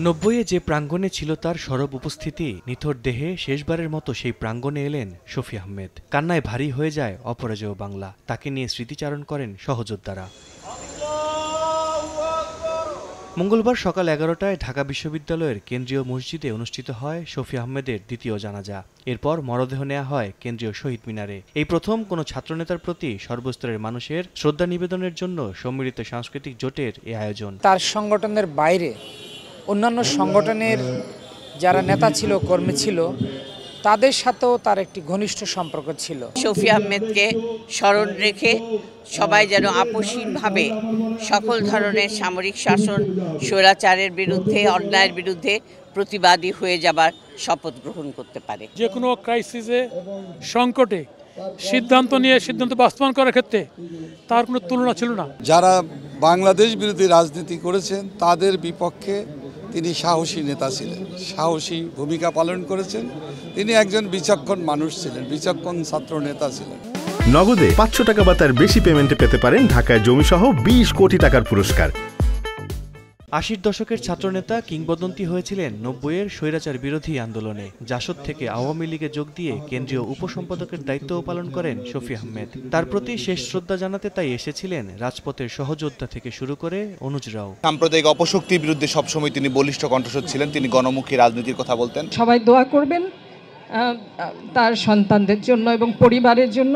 নব্বইয়ে যে প্রাঙ্গণে ছিল তার সরব উপস্থিতি, নিথর দেহে শেষবারের মতো সেই প্রাঙ্গণে এলেন শফি আহমেদ। কান্নায় ভারী হয়ে যায় অপরাজেয় বাংলা। তাকে নিয়ে স্মৃতিচারণ করেন সহযোদ্ধারা। মঙ্গলবার সকাল 11টায় ঢাকা বিশ্ববিদ্যালয়ের কেন্দ্রীয় মসজিদে অনুষ্ঠিত হয় শফি আহমেদের দ্বিতীয় জানাজা। এরপর মরদেহ নেওয়া হয় কেন্দ্রীয় শহীদ মিনারে। এই প্রথম কোনো ছাত্রনেতার প্রতি সর্বস্তরের মানুষের শ্রদ্ধা নিবেদনের জন্য সম্মিলিত সাংস্কৃতিক জোটের এ আয়োজন। তার সংগঠনের বাইরে অন্যান্য সংগঠনের যারা নেতা ছিল, কর্মী ছিল, তাদের সাথেও তার একটি ঘনিষ্ঠ সম্পর্ক ছিল। শফি আহমেদকে স্মরণ রেখে সবাই যেন আপোষহীনভাবে সকল ধরনের সামরিক শাসন, স্বৈরাচারের বিরুদ্ধে, অন্যায়ের বিরুদ্ধে প্রতিবাদী হয়ে যাবার শপথ গ্রহণ করতে পারে। যে কোনো ক্রাইসিসে, সংকটে সিদ্ধান্ত বাস্তবায়ন করার ক্ষেত্রে তার কোনো তুলনা ছিল না। যারা বাংলাদেশ বিরোধী রাজনীতি করেছেন তাদের বিপক্ষে তিনি সাহসী নেতা ছিলেন, সাহসী ভূমিকা পালন করেছেন। তিনি একজন বিচক্ষণ মানুষ ছিলেন, বিচক্ষণ ছাত্র নেতা ছিলেন। নগদে 500 টাকা বা তার বেশি পেমেন্টে পেতে পারেন ঢাকায় জমিসহ 20 কোটি টাকার পুরস্কার। 80-র দশকের ছাত্রনেতা কিংবদন্তি হয়েছিলেন 90-এর স্বৈরাচার বিরোধী আন্দোলনে। জাসদ থেকে আওয়ামী লীগে যোগ দিয়ে কেন্দ্রীয় উপসম্পাদকের দায়িত্বও পালন করেন শফি আহমেদ। তার প্রতি শেষ শ্রদ্ধা জানাতে তাই এসেছিলেন রাজপথের সহযোদ্ধা থেকে শুরু করে অনুজরাও। সাম্প্রদায়িক অপশক্তির বিরুদ্ধে সবসময় তিনি বলিষ্ঠ কণ্ঠস্বর ছিলেন। তিনি গণমুখী রাজনীতির কথা বলতেন। সবাই দোয়া করবেন তার সন্তানদের জন্য এবং পরিবারের জন্য,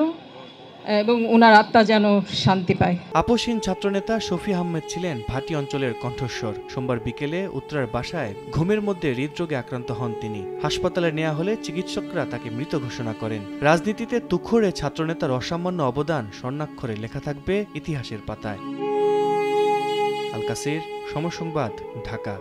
এবং উনার আত্মা যেন শান্তি পায়। আপোষহীন ছাত্রনেতা শফি আহমেদ ছিলেন ভাটি অঞ্চলের কণ্ঠস্বর। সোমবার বিকেলে উত্তরার বাসায় ঘুমের মধ্যে হৃদরোগে আক্রান্ত হন তিনি। হাসপাতালে নেওয়া হলে চিকিৎসকরা তাকে মৃত ঘোষণা করেন। রাজনীতিতে তুখোড়ে ছাত্রনেতার অসামান্য অবদান স্বর্ণাক্ষরে লেখা থাকবে ইতিহাসের পাতায়। আল কাসির, সময় সংবাদ, ঢাকা।